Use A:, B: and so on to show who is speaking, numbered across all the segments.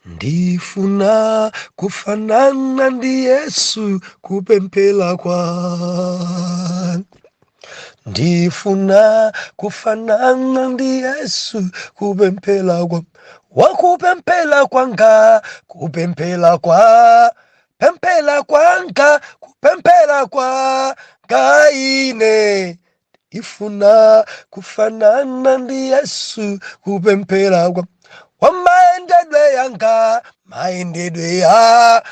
A: ndifuna kufanana ndi Yesu kupemphera kwanga. Ndifuna kufanana ndi Yesu kupemphera kwanga. Wakupemphera kwanga, kupemphera kwanga, kupemphera kwanga ine. Ndifuna kufanana ndi Yesu kupemphera kwanga. Wamaendedwe yanga, maendedwe yanga,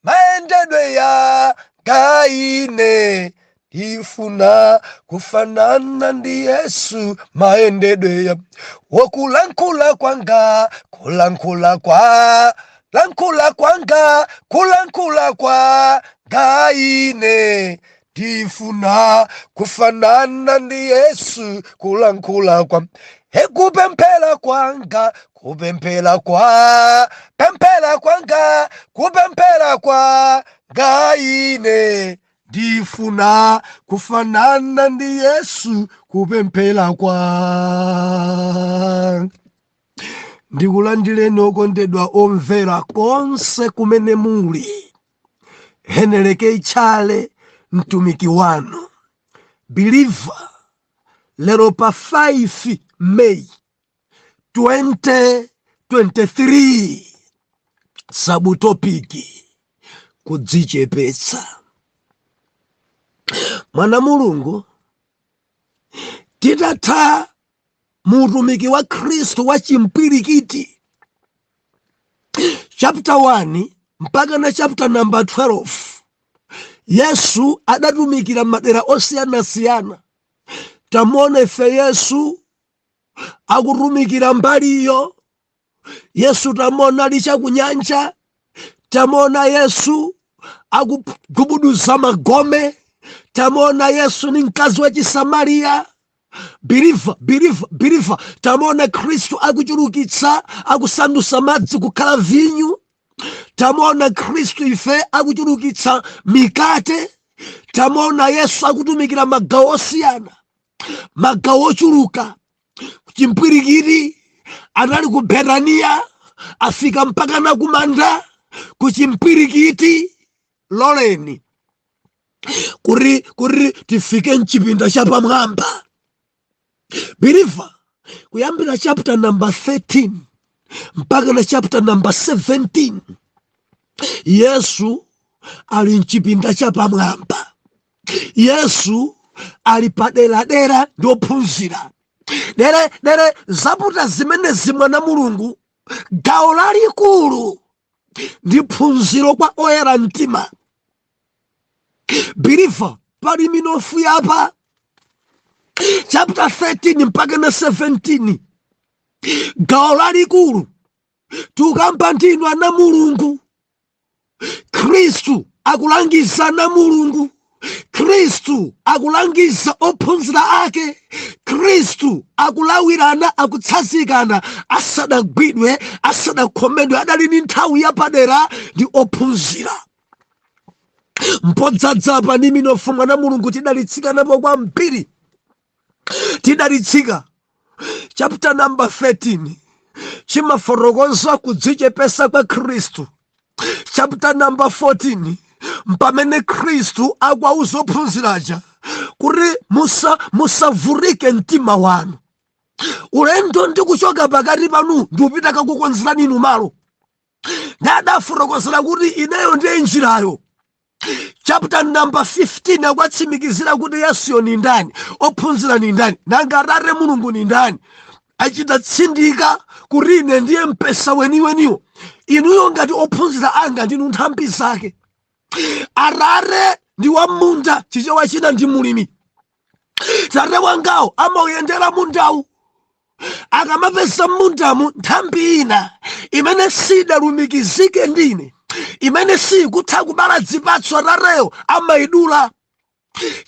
A: maendedwe yanga ine. Ndifuna kufanana ndi Yesu maendedwe yanga. Wokulankhula kwanga, kulankhula kwanga ine. Ndifuna kufanana ndi Yesu kulankhula kwanga. Kupemphera kwanga, kupemphera kwanga ine. Ndifuna kufanana ndi Yesu kupemphera kwanga. Ndikulandireni okondedwa omvera konse kumene muli. Heneleke Tchale mtumiki wanu, believer, lero pa 5 May 2023, sabutopiki kudzichepetsa. Mwana Mulungu, titatha mutumiki wa Kristu wa chimpwirikiti chapter 1 mpaka na chapter number 12, Yesu adatumikira madera osiyana-siyana. Tamona ife Yesu akutumikira mbaliyo. Yesu tamona licha kunyanja. Tamona Yesu akugubuduza magome. Tamona Yesu ni mkazi wa Chisamariya. Believer. Tamona Kristu akuchulukitsa, akusandusa madzi kukhala vinyu. Tamona Kristu ife akuchulukitsa mikate. Tamona Yesu akutumikira magawo osiyana, magawo ochuluka. Kuchimpwirikiti anali ku Betaniya, afika mpaka na kumanda. Kuchimpwirikiti loleni kuri tifike mchipinda cha pamwamba. Believer, kuyambira chapter number 13 mpaka na chapter number 17, Yesu ali mchipinda cha pamwamba. Yesu ali padera ndophunzira. Dere zaputa zimene zimwana Mulungu, gawo lalikulu ndi phunziro kwa oyera mtima. Believer, pali minofu yapa chapter 13 mpaka na 17, gawo lalikulu tukamba ndinu ana Mulungu. Kristu akulangiza na Mulungu. Kristu akulangiza ophunzira ake. Kristu akulawirana, akutsanzikana, asadagwidwe, asadakhomedwe. Adali ni nthawi yapadera ndi ophunzira. Mpodzadzapa ndi minofu mwana Mulungu tidalitsika napo kwambiri. Tidalitsika chapter number 13 chimafotokoza kudzichepesa kwa Kristu. Chapter number 14 mpamene Kristu akuwauza ophunziraja kuti musavurike mtima wanu. Ulendo ndi kuchoka pakati panu ndikupita kakukonzerani inu malo. Nadafotokozera kuti ineyo ndiye njirayo. Chapter number 15 akwatsimikizira kuti Yesu ni ndani, ophunzira ni ndani, nanga Atate Mulungu ni ndani. Achitatsindika kuti ine ndiye mpesa weniweniwo. Inuyo ngati ophunzira anga ndinu nthambi zake. Atate ndi wa munda, chichewa china ndi mulimi. Tate wangawo amauyendera mundawu. Akamapesa mundamu nthambi ina imene sidalumikizike ndine, imene sikutha kubala zipatso Atateyo amaidula.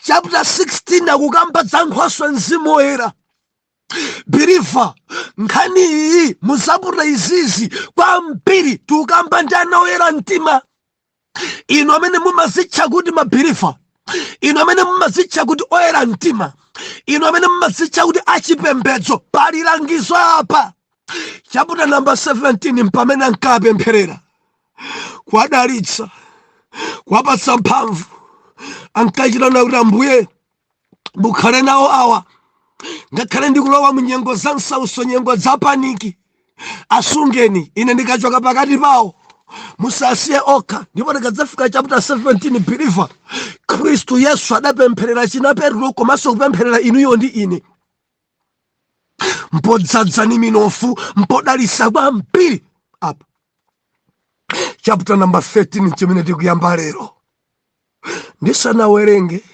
A: Chapter 16 akukamba za Nkhoswe Mzimu Woyera. Believer, nkhani iyi musaputa izizi kwambiri tukamba ndi ana oyera mtima. Inu amene mumazitcha kuti mabeliever, inu amene mumazitcha kuti oyera mtima, inu amene mumazitcha kuti achipembedzo, pali langizo apa. chapter number 17 mpamene ankapempherera kwadalitsa kwapatsa mphamvu ankachitana kuti Ambuye mukhale nawo awa ngakhale ndikulowa mu nyengo za nsauso, nyengo za paniki, asungeni ine ndikachoka pakati pawo, musasiye okha. Ndipo ndikadzafika chapter 17 believer, Khristu Yesu adapempherera china Petro komanso kupempherera inuyo ndi ine, mpodzadzani minofu, mpodalitsa kwambiri apa. Chapter number 13 chimene tikuyamba lero, ndisanawerenge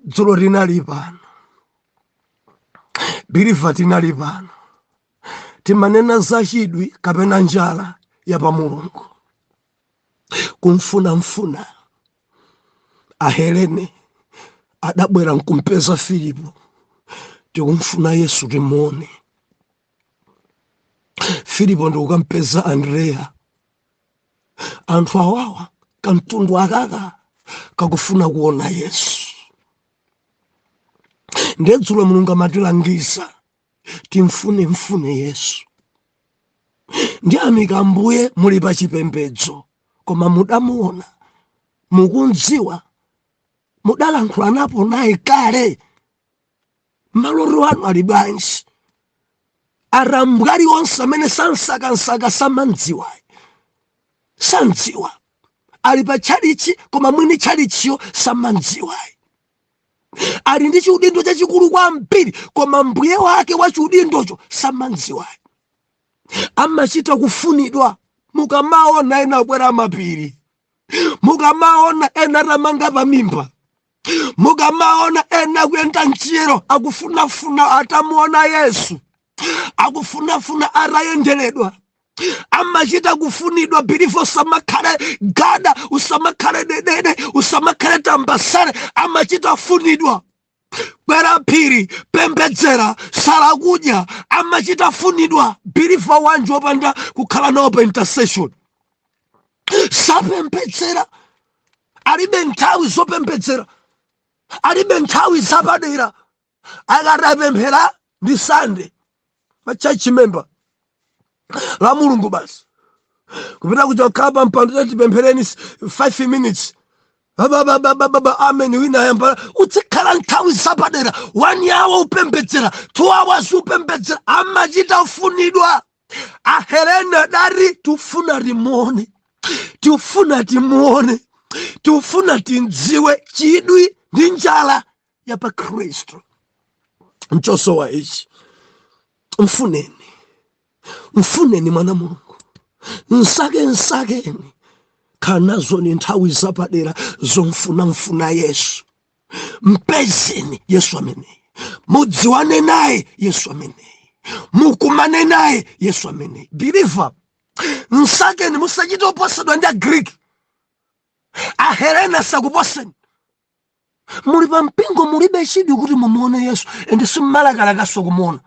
A: dzulo linali pano, believer tinali pano, timanena za chidwi kapena njala ya pa Mulungu, kumfunafuna. Ahelene adabwera nkumpeza Filipo, tikumfuna Yesu timuone. Filipo ndikukampeza Andrea. Anthu awawa kamtundu akaka kakufuna kuona Yesu. Ndedzulo Mulungu amatilangiza mfune Yesu. Ndiyamika Ambuye muli pa chipembedzo, koma mudamuona, mukunziwa, mudalankhula napo naye kale. Maloro anu ali bwanji? Arambwali onse amene sansaka samanziwayi, sanziwa. Ali pa tchalichi koma mwini tchalichiyo samanziwayi. Ali ndi chiudindo chachikulu kwambiri koma mbuye wake wa chiudindocho samanziwayi. Amachita kufunidwa. Mukamaona ena abwera mapiri, mukamaona ena atamanga pamimba, mukamaona ena kuyenda mchiyero akufunafuna atamuona Yesu, akufunafuna arayenderedwa, amachita kufunidwa. Bilifo usamakhale gada, usamakhale dedede, usamakhale tambasale, amachita funidwa. Kwera phiri, pembedzera, sala kudya, amachita funidwa. Bilifo wanji wopanda kukhala nawo pa intercession, sapembedzera, alibe nthawi zopembedzera, alibe nthawi zapadera. Akatapemphera ndi Sunday pa church member la Mulungu basi, kupita kuchokhala pa mpando tipemphereni 5 minutes, amen, wina yamba utsikhala nthawi zapadera, 1 hour upembedzera, 2 hours upembedzera. Amachita ufunidwa. Ahelena dari tufuna timuone, tufuna timuone, tufuna tindziwe chidwi ndi njala ya pa Khristu. Mchosowa ichi, mfuneni mwana Mulungu, nsakeni khanazo ni nthawi zapadera zomfunafuna Yesu. Mpezeni Yesu ameneyi, mudziwane naye Yesu ameneyi, mukumane naye Yesu ameneyi. Believer, nsakeni, musachite oposedwa ndi Greek. Ahelena sakuposeni. Muli pa mpingo mulibe chidwi kuti mumuone Yesu, ende simmalakalakanso kumuona.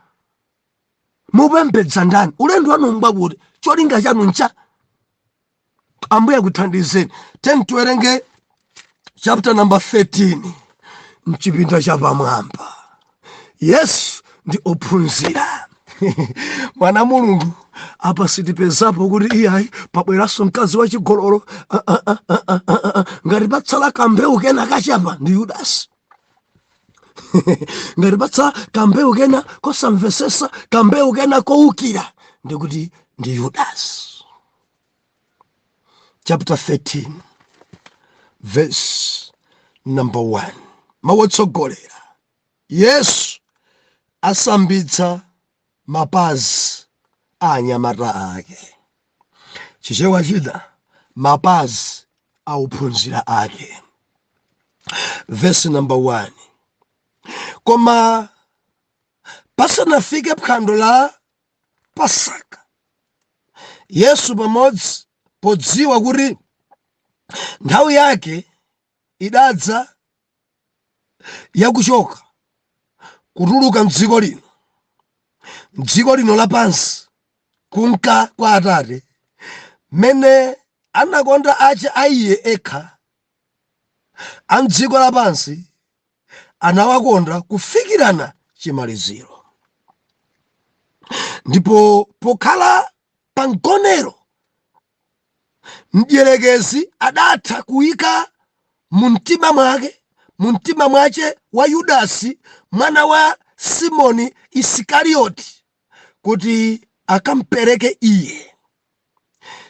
A: Mupembedza ndani? Ulendo wanu ngwakuti, cholinga chanu ncha? Ambuye akuthandizeni. Tiwerenge chapter number 13 mchipinda cha pamwamba. Yesu ndi ophunzira. Mwana Mulungu apa sitipezapo kuti iyayi pabweranso mkazi wa chigololo, ngati patsala kambewu kena kachapa ndi Yudasi. Ngati patsala kambewu kena kosamvesesa, kambewu kena kowukira, ndikuti ndi Yudasi. Chapter 13 verse number 1. Mawotsogolera. Yesu asambitsa mapazi a anyamata ake. Chichewa chida mapazi a ophunzira ake. Verse number 1. Koma pasanafike phwando la Pasaka, Yesu pamodzi podziwa kuti nthawi yake idadza yakuchoka kutuluka mdziko lino lapansi kunka kwa Atate, mene anakonda ache aiye ekha a mdziko lapansi, anawakonda kufikirana chimaliziro. ndipo pokhala pa mgonero mdierekezi adatha kuyika mu mtima mwace wa Yudasi mwana wa Simoni Isikarioti kuti akampereke iye.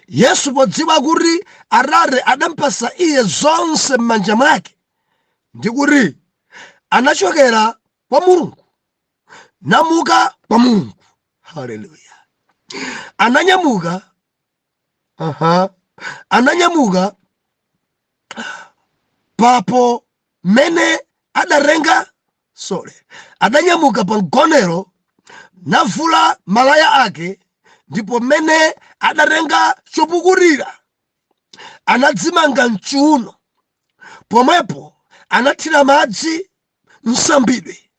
A: Yesu podziwa kuti Atate adampasa iye zonse m'manja mwake ndi kuti anachokera kwa Mulungu namuka kwa Mulungu, haleluya, ananyamuka papo mene adanyamuka pa mgonero navula malaya ake, ndipo mene adatenga chopukurira anadzimanga mchiuno. Pomwepo anathira madzi msambidwe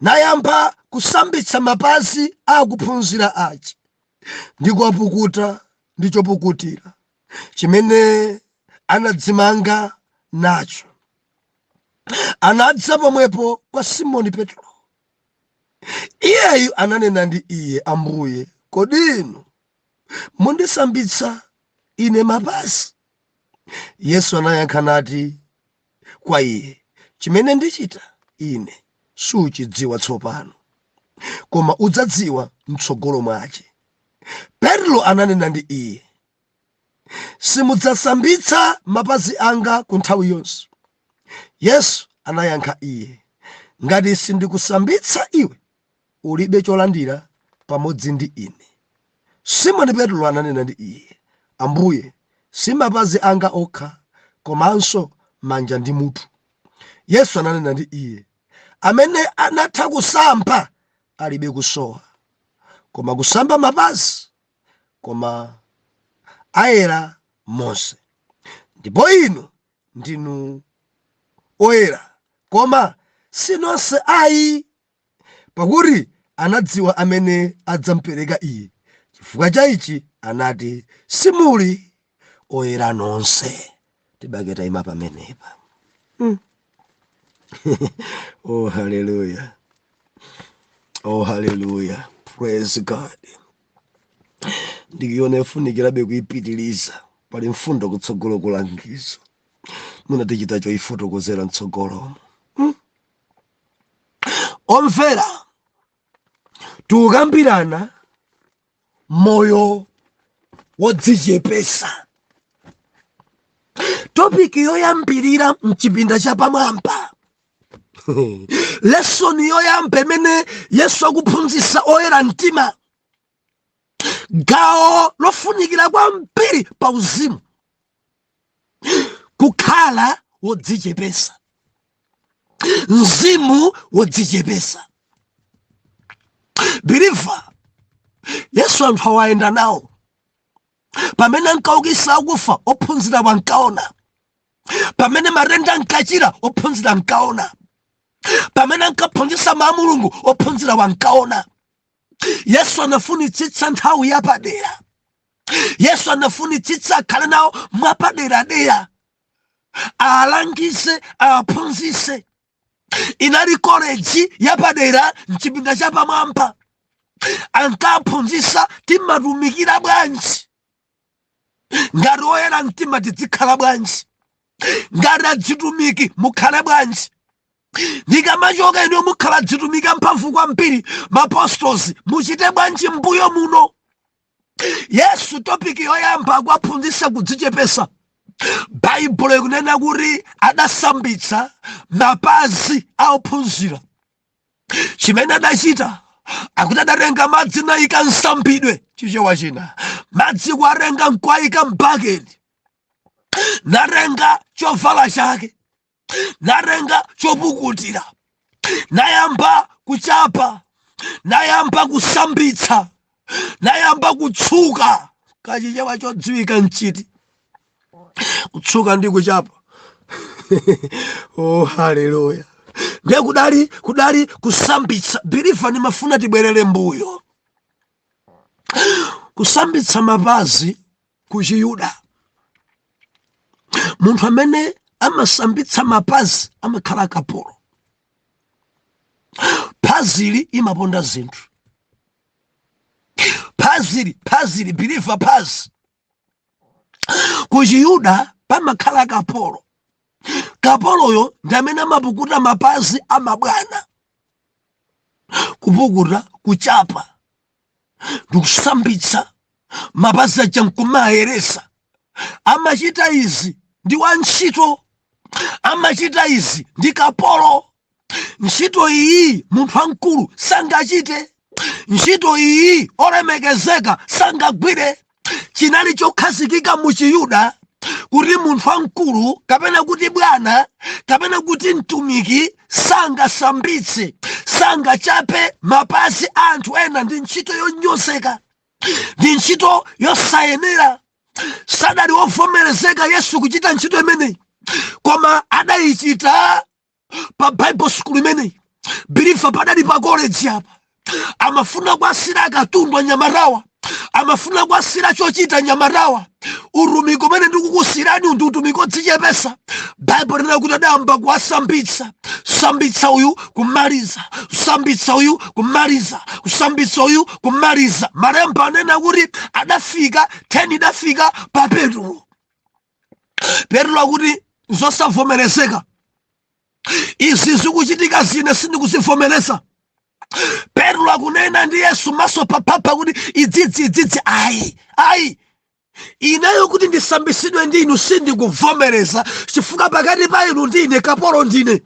A: nayamba kusambitsa mapazi a ophunzira ake ndi kuwapukuta ndi chopukutira chimene anadzimanga nacho. Anadza pomwepo kwa Simoni Petro. Iyeyu ananena ndi iye, Ambuye, kodi inu mundisambitsa ine mapazi? Yesu anayankha nati kwa iye, chimene ndichita ine suchidziwa tsopano, koma udzadziwa m'tsogolo mwace. Petro ananena ndi iye, simudzasambitsa mapazi anga ku nthawi yonse. Yesu anayankha iye, ngati sindikusambitsa iwe ulibe cholandira pamodzi ndi ine. Simoni Petro ananena ndi iye, Ambuye, si mapazi anga okha, komanso manja ndi mutu. Yesu ananena ndi iye, amene anatha kusamba alibe kusowa, koma kusamba mapazi koma ayera monse. Ndipo inu ndinu oyera, koma si nonse ayi, pakuti anadziwa amene adzamupereka iye. Chifukwa cha ichi anati, simuli oyera nonse. Tibake tayima pamenepa. Oh, hallelujah. Oh, hallelujah. Praise God. Ndikiona ifunikirabe kuipitiliza pali mfundo kutsogolo kulangizo. Muna tichita choifotokozera mtsogolo. Omvera, tukambirana moyo wodzichepesa. Topic yoyambirira mchipinda cha pamwamba. Lesson yoyamba imene Yesu akuphunzitsa oyera mtima. Gawo lofunikira kwambiri pa uzimu, kukhala wodzichepesa, mzimu wodzichepesa. Believer, Yesu anthu awaenda nawo. Pamene ankaukitsa akufa, ophunzira wankaona. Pamene matenda ankachira, ophunzira ankaona. Pamene ankaphunzitsa mawu a Mulungu, ophunzira wankaona. Yesu anafunitsitsa nthawi yapadera. Yesu anafunitsitsa akhale nawo mwapadera-dera, alangize, aphunzitse. Inali college yapadera mchipinda cha pamwamba. Ankaphunzitsa timatumikira bwanji, ngati oyera mtima tizikhala bwanji, ngati adzitumiki mukhale bwanji. Ndikamachoka inu mukhala adzitumiki amphamvu kwambiri, apostles, muchite bwanji mbuyo muno. Yesu topic yoyamba akuphunzitsa kudzichepesa. Bible ikunena kuti adasambitsa mapazi a ophunzira. Chimene adachita akuti adatenga madzi nayika msambidwe, chichewa china, madzi kuwatenga nkwayika m'baketi, natenga chovala chake, natenga chopukutira, nayamba kuchapa, nayamba kusambitsa, nayamba kutsuka. Kachichewa chodziwika nchiti kutsuka ndi kuchapa. Oh, hallelujah. Ndiye kudali kusambitsa. Believer nimafuna tibwerere mbuyo. Kusambitsa mapazi ku Chiyuda. Munthu amene amasambitsa mapazi amakhala kapolo. Pazili imaponda zinthu. Phazili believer phazi. Kuchiyuda pamakhala kapolo. Kapoloyo ndi amene amapukuta mapazi amabwana. Kupukuta, kuchapa, ndikusambitsa mapazi aja nkumayeresa. Amachita izi ndi wantchito, amachita izi ndi kapolo. Ntchito iyi munthu wamkulu sangachite. Ntchito iyi olemekezeka sangagwire. Chinali chokhazikika mu Chiyuda kuti munthu wamkulu kapena kuti bwana kapena kuti mtumiki sangasambitse, sangachape mapazi anthu ena. Ndi ntchito yonyozeka, ndi ntchito yosayenera. Sadali wovomerezeka Yesu kuchita ntchito imeneyi, koma adayichita pa Bible school imeneyi. Believer padali pa college apa, amafuna kwasira akatundu anyamatawa, amafuna kwasira chochita anyamatawa. Urumiko umene ndikukusirani ndi utumiki odzichepesa. Bible lina kuti adayamba kuwasambitsa. Sambitsa uyu kumaliza, sambitsa uyu kumaliza, kusambitsa uyu kumaliza. Malemba anena kuti adafika 10 idafika pa Petro. Petro akuti zosavomerezeka izi zikuchitika zine sindikuzivomereza. Petro akunena ndi Yesu maso papapa kuti idzidzi ayi ineyo kuti ndisambisidwe ndi inu sindikuvomereza, chifukwa pakati pa inu ndine kapolo, ndine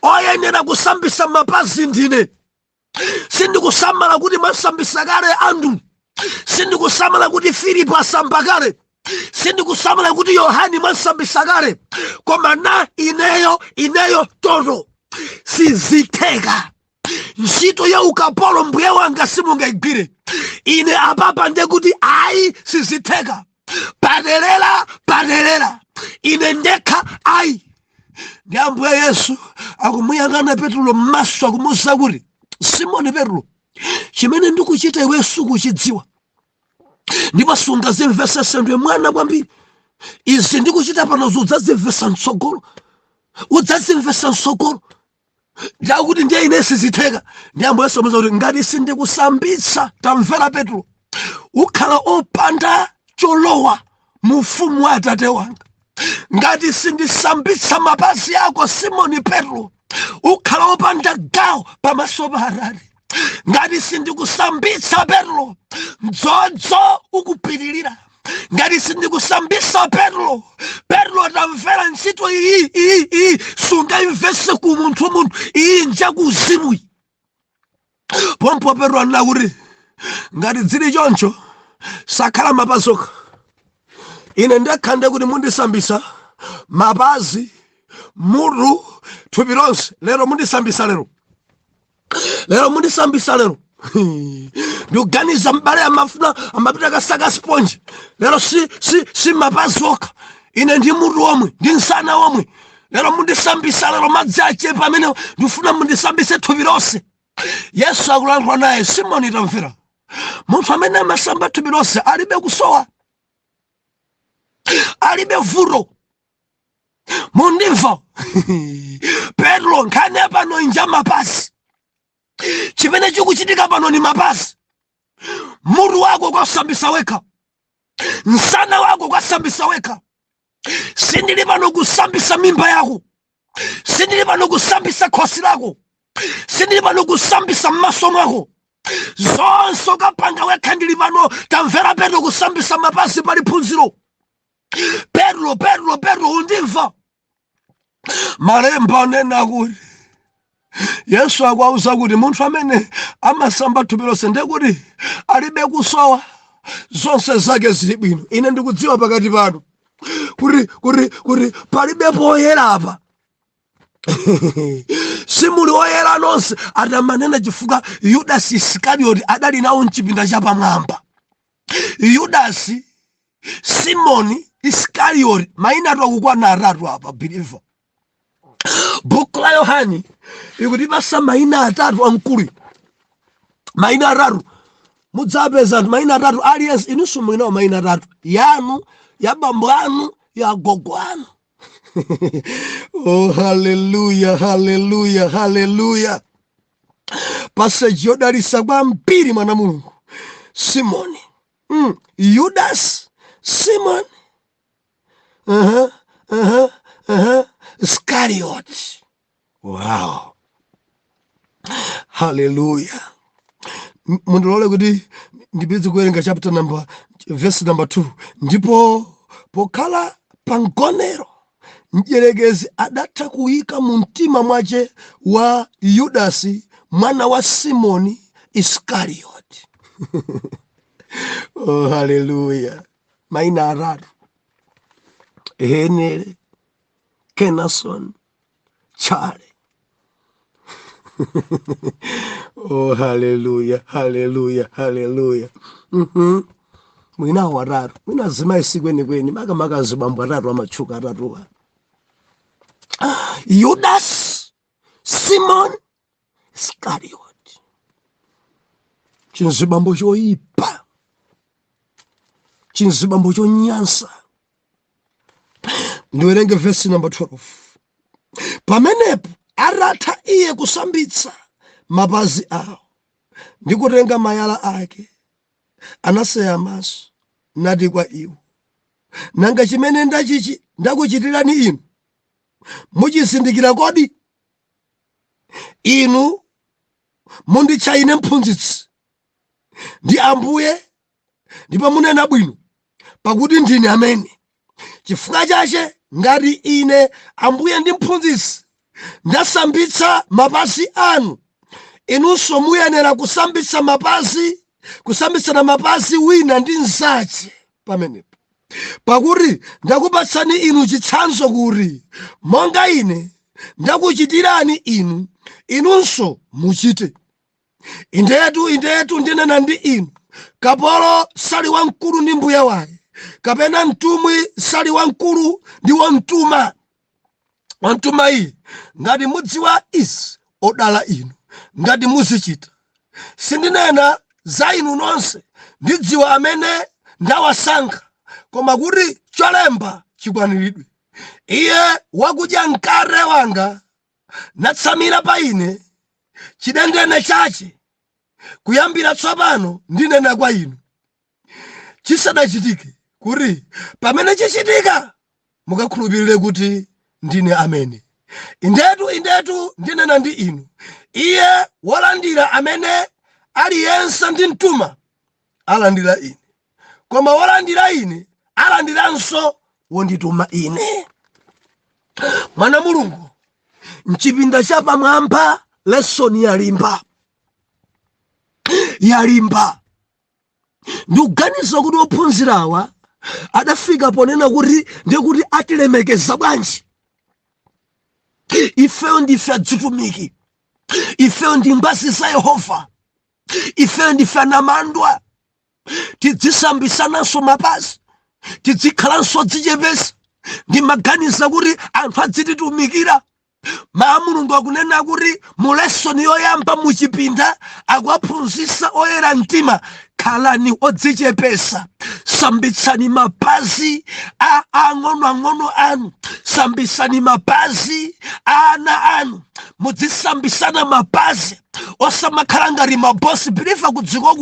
A: oyenera kusambisa mapazi, ndine. Sindikusamala kuti mwasambisa kale anthu, sindikusamala kuti Filipo asamba kale, sindikusamala kuti Yohani mwasambisa kale, koma na ineyo toto sizitheka. Ntchito ya ukapolo mbuye wanga simungayigwire. Ine apapa ndekuti ayi sizitheka. Padelera ine ndekha ayi. Ndi Ambuye Yesu akumuyang'ana Petro m'maso akumuwuza kuti Simoni Petro, chimene ndikuchita iwe sukuchidziwa, ndipo sungazimvesese, ndiwe mwana kwambiri. Izi ndikuchita pano udzazimvesa mtsogolo, udzazimvesa mtsogolo. Ndakuti ndiye ine sizitheka. Ndi Ambuye Yesu amuwuza kuti ngati sindikusambitsa, tamvera Petro, ukhala opanda cholowa mu ufumu wa Atate wanga. Ngati sindisambitsa mapazi ako Simoni Petro, ukhala opanda gawo pamaso pa Atate. Ngati sindikusambitsa Petro, mdzodzo ukupitirira. Ngati sindikusambitsa Petro, tamvera ntchito iyi sungayimvese ku munthu iyi njakuzimu. Pompo Petro anena kuti ngati zili choncho sakhala mapazi okha. Ine ndakhanda kuti mundisambisa mapazi, mutu, thupi lonse. Lero mundisambisa lero mundisambisa lero. Ndikuganiza mbale amapita kasaka sponge. Lero si mapazi okha. Ine ndi mutu omwe, ndi nsana omwe. Lero mundisambisa lero madzi achepa amene ndifuna mundisambise thupi lonse. Yesu akulankhula naye, Simoni tamvera. Munthu amene amasamba thupi lonse alibe kusowa, alibe vuto. Mundimva. Petro, nkhani pano inja mapazi. Chimene chikuchitika pano ni mapazi. Mutu wako kwasambisa wekha, nsana wako kwasambisa wekha. Sindili pano kusambisa mimba yako, sindili pano kusambisa khosi lako, sindili pano kusambisa m'maso mwako. Zonse ukapanga wekha ndili pano. Tamvera Petro, kusambisa mapazi pali phunziro. Petro undimva. Malemba anena kuti Yesu akuwuza kuti munthu amene amasamba thupi lonse ndekuti alibe kusowa, zonse zake zili bwino. Ine ndikudziwa pakati pano kuti palibe poyera apa. Simuli oyera nonse. Adamanena chifukwa Yudasi Iskarioti adali nawo mchipinda chapamwamba. Yudasi, Simoni, Iskarioti, mayina akukwana atatu apa believer. Buku la Yohani ikutipasa mayina atatu amkulu. Mayina atatu. Mudzapeza mayina atatu aliyense inunso mulinawo mayina atatu. Yanu, ya bambo anu, ya gogo anu. Oh, hallelujah. Passage yodalisa kwambiri mwana Mulungu. Simon. Judas, Simon, Iscariot. Wow. Hallelujah. Mundolole kuti ndipedze kuwerenga chapter number verse number 2. Ndipo pokhala pangonero mdierekezi adatha kuyika mu mtima mwace wa Yudasi mwana wa Simoni Iscariot. Oh, hallelujah. Maina aratu. Henere, Kenason, Tchale. Oh, hallelujah, hallelujah, hallelujah. Mwina waratu. Mwina zima isi kweni. Maka zibambu waratu wa machuka waratu. Judas, Simon, Iscariot. Chinzibambo choipa. Chinzibambo chonyansa. Ndiwerenge verse number 12. Pamenepo aratha iye kusambitsa mapazi awo ndikutenga mayala ake anaseya maso nati kwa iwo, nanga chimene ndakuchitirani inu muchisindikira kodi? Inu munditcha ine mphunzitsi ndi Ambuye, ndipo munena bwino pakuti ndine amene. Chifukwa chache ngati ine Ambuye ndi mphunzitsi ndasambitsa mapazi anu, inunso muyenera kusambitsana mapazi wina ndi nzace pamenepo. Pakuti ndakupatsani inu chitsanzo kuti monga ine ndakuchitirani inu, inunso muchite. Indetu ndinena ndi inu, kapolo sali wamkulu ndi mbuye wake, kapena mtumwi sali wamkulu ndi wamtuma. Wamtuma iyi ngati mudziwa izi, odala inu ngati muzichita. Sindinena za inu nonse, ndidziwa amene ndawasankha, koma kuti cholemba chikwaniridwe. Iye wakudya mkate wanga natsamira pa ine chidendene chache. Kuyambira tsopano ndinena kwa inu, chisadachitike, kuti pamene chichitika mukakhulupirire kuti ndine amene. Indetu ndinena ndi inu, iye wolandira amene aliyense ndi mtuma alandira ine, koma wolandira ine alandiranso wondituma ine. Mwana Mulungu, mchipinda cha pamwamba lesson yalimba. Ndikuganiza kuti ophunzirawa adafika ponena kuti ndikuti atilemekeza bwanji. Ifeyo ndife adzitumiki, ifeyo ndi ngwazi za Yehova, ifeyo ndife anamandwa. Tidzisambitsananso mapazi, tidzikhalanso dzichepesa. Ndimaganiza kuti anthu adzititumikira. Mawu a Mulungu akunena kuti mu lesson yoyamba muchipinda akuwaphunzitsa oyera mtima, khalani odzichepesa, sambitsani mapazi a ang'onoang'ono anu, sambitsani mapazi a ana anu, mudzisambitsana mapazi osamakhala ngati mabosi. Biliva kudziko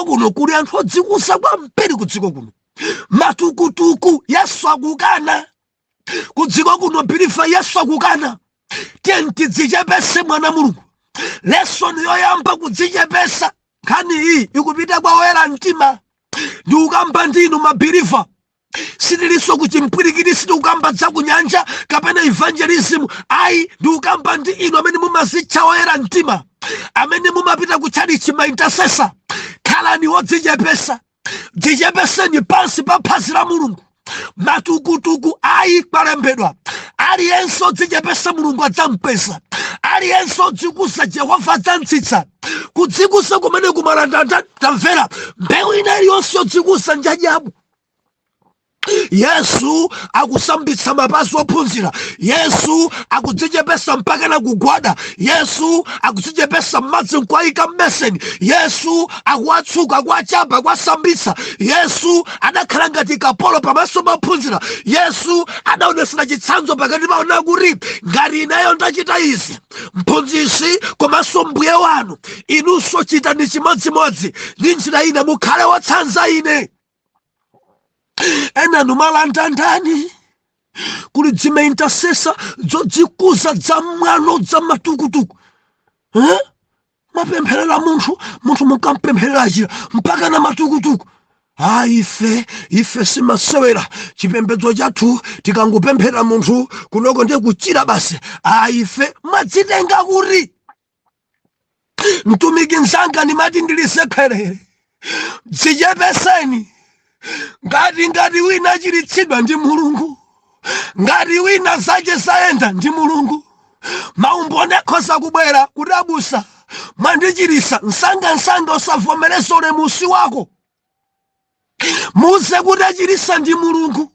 A: kuno kuli anthu odzikuza kwambiri. Kudziko kuno matukutuku Yesu akukana. Kudziko kuno biliva Yesu akukana. Tidzichepese mwana Mulungu. Lesson yoyamba kudzichepesa. Nkhani iyi ikupita kwa oyera mtima. Ndiukamba ndinu mabiliva. Sitiliso kuchimpwirikiti, sitikukamba za kunyanja kapena evangelism. Ayi, ndiukamba ndi inu amene mumazitcha oyera mtima, amene mumapita kutchalichi ma intercessor. Khalani odzichepesa. Dzichepeseni pansi pa phazi la Mulungu. Matukutuku ayi kwalembedwa, aliyense odzichepesa Mulungu adzampeza. Aliyense odzikuza Yehova adzamtsitsa. Kudzikuza kumene kumalanda tamvera, mbewu ina iliyonse odzikuza njajabu. Yesu akusambitsa mapazi ophunzira. Yesu akudzichepesa mpaka na kugwada. Yesu akudzichepesa madzi nkwayika mmeseni. Yesu akuwatsuka, akuwachapa, akuwasambitsa. Yesu adakhala ngati kapolo pamaso pa ophunzira. Yesu adaonesera chitsanzo pakati pawo kuti ngati ineyo ndachita izi, mphunzitsi komanso mbuye wanu, inunso chitani chimodzimodzi ndi njira ine, mukhale wotsanza ine. Ena numalanda ndani kuli dzime intercessor zodzikuza dza mwano dza matukutuku. Mapempherera munthu mukampempherera achira mpaka na matukutuku. Ife simasewera chipembedzo chathu tikangopemphera munthu kunoko ndiye kuchira basi. Ife madzitenga kuti mtumiki nzanga nimati ndilisekherere. Dzichepeseni. Ngati wina achiritsidwa ndi Mulungu, ngati wina zache zayenda ndi Mulungu, maumboni akhoza kubwera kuti abusa mwandichiritsa, nsanga usavomereza ulemusi wako. Muze kuti achiritsa ndi Mulungu.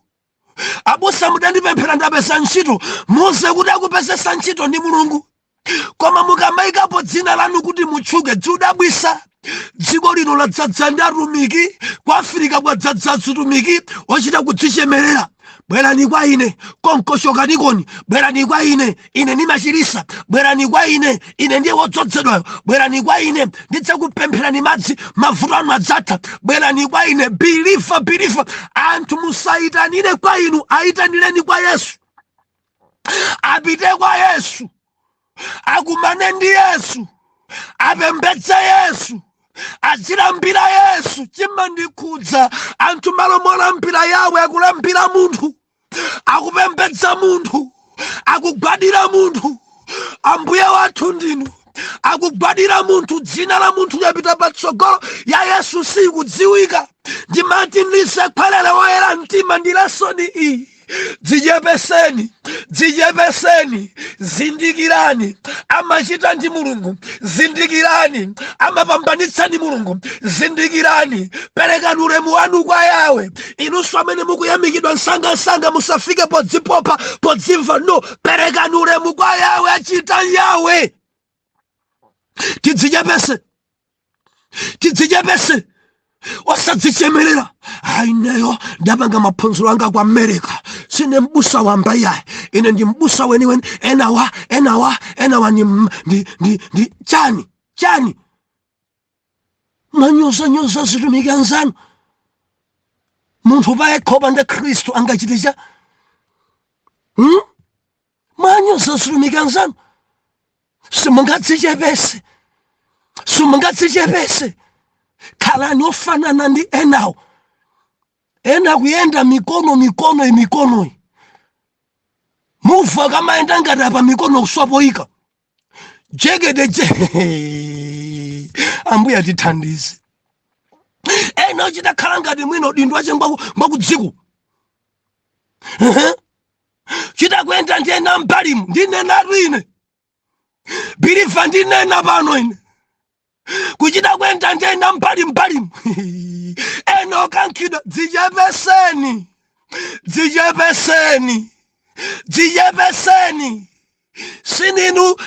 A: Abusa mudandipemphera ndapeza ntchito, muze kuti akupezesa ntchito ndi Mulungu. Koma mukamayikapo dzina lanu kuti mutchuke, dzudabwisa. Dziko lino ladzadza ndi atumiki, kwa Afrika kwadzadza atumiki ochita kudzichemerera. Bwerani kwa ine, konkochokanikoni. Bwerani kwa ine ndimachiritsa. Bwerani kwa ine ndiye wodzozedwayo. Bwerani kwa ine ndidzakupempherani madzi, mavuto anu adzatha. Bwerani kwa ine, believer. Anthu musayitanire kwa inu, ayitanireni kwa Yesu. Apite kwa Yesu, akumane ndi Yesu, apembedze Yesu, azilambira Yesu. Chimandikhudza anthu malo molambira yawe akulambira munthu, akupembedza munthu, akugwadira munthu. Ambuye wathu ndinu, akugwadira munthu. Dzina la munthu lapita patsogolo ya Yesu sikudziwika. Ndimati ndisekhwelere woyera mtima ndilesoni iyi. Dzichepeseni, zindikirani amachita ndi Mulungu, zindikirani amapambanitsa ndi Mulungu, zindikirani, perekani ulemu wanu kwa Yawe. Inunso amene mukuyamikidwa nsanga musafike podzipopa podzimva, no, perekani ulemu kwa Yawe, achita Yawe. Tidzichepese osadzichemerera. Ineyo ndapanga maphunziro anga kwa America, sine mbusa wamba yaye, ine ndi mbusa weniweni. Enawa ndi chani manyoza zitumiki anzanu. Munthu payekhopa ndi Khristu angachiticha? Manyoza zitumiki anzanu. Simungadzichepese. Khalani ofanana ndi enawo. Ena kuyenda mikono. Mufa kamaenda ngati apa mikono kuswapoyika. Jegede. Ambuye atithandize. Ena ochita khala ngati mwino dindo ache ngwakudziko. Chita kuyenda ndiyena mbalimu, ndinena ine. Biliva ndinena pano ine. Kuchita kwenda ndiyena mbalimu. Eno kankhidwa. Dzichepeseni.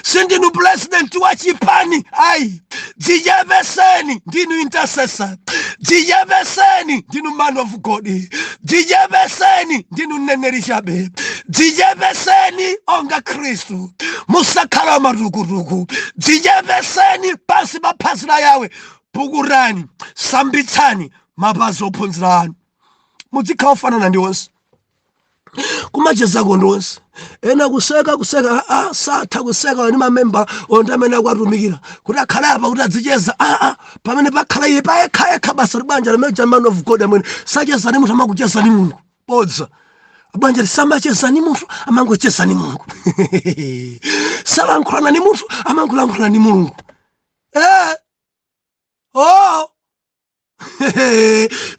A: Sindinu president wa chipani. Dzichepeseni. Ndinu intercessor. Dzichepeseni. Ndinu man of God. Dzichepeseni. Ndinu mneneri chabe. Dzichepeseni onga Khristu. Musakhala matukutuku. Dzichepeseni pansi pa phazi la Yawe. Pukurani, sambitsani mapazi ophunzira anu. Muzikhala ofanana ndi onse. Kumachezako ndi onse. Ena kuseka satha kuseka ndi mamemba onse amene akuwatumikira kuti akhale apa kuti adzicheza. Pamene pakhala iye payekha basa libanja limene man of God amene sacheza ndi munthu amakucheza ndi Mulungu. Bodza banja lisamacheza ndi munthu amangocheza ndi Mulungu. Salankhulana ndi munthu amangolankhulana ndi Mulungu.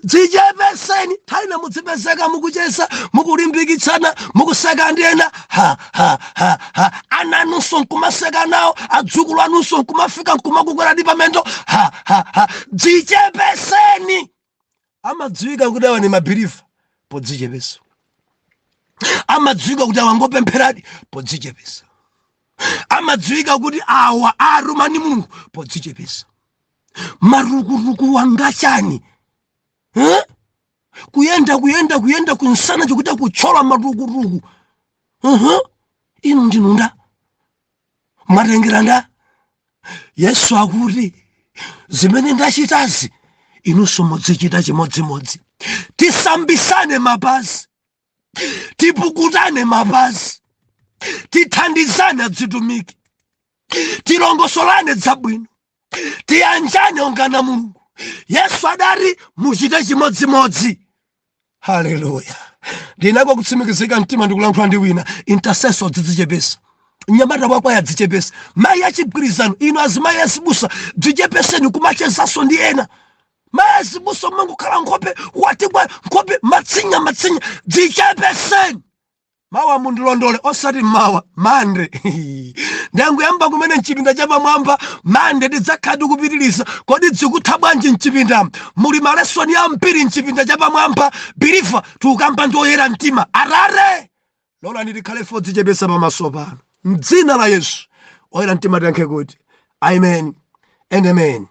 A: Dzichepeseni. Thaina mudzipezeka mukucheza, mukulimbikitsana, mukuseka ndi ena. Ana anunso nkumaseka nawo, adzukulu anunso nkumafika nkumakukwera ndi pamendo. Dzichepeseni. Amadziwika kuti awa ni mabhiliva. podzichepesa. Amadziwika kuti awangopempheradi podzichepesa. Amadziwika kuti awa aruma ndi Mulungu podzichepesa. Marukuruku wangachani kuyenda kunsana chikuti kuchola marukuruku. Inu ndinunda matengeranda. Yesu akuti zimene ndachitazi inunso muzichita chimodzimodzi. Tisambisane mapazi, tipukutane mapazi, tithandizane adzitumiki, tilongosolane dzabwino, tiyanjane ongana Mulungu. Yesu adari muchite chimodzimodzi. Haleluya. Ndinako kutsimikizika mtima ndikulankhula ndi wina. Intercessor dzichepesa. Nyamata wako yadzichepesa. Mayi achigwirizano ino azimayi azibusa dzichepeseni kumachezaso ndi ena. Mayi azibusa mangokhala nkhope wati kwa nkhope matsinya dzichepeseni. Mawa mundilondole osati mawa mande. Ndangu yamba kumene mchipinda chapamwamba mande tidzakhala kupitiriza. Kodi dzikutha bwanji mchipinda? Muli malesoni ambiri mchipinda chapamwamba. Bilifa tukamba njoyera mtima. Arare lola ndilikhale dzichepesa pamaso pano. M'dzina la Yesu oyera mtima tiyankhe kuti amen and amen.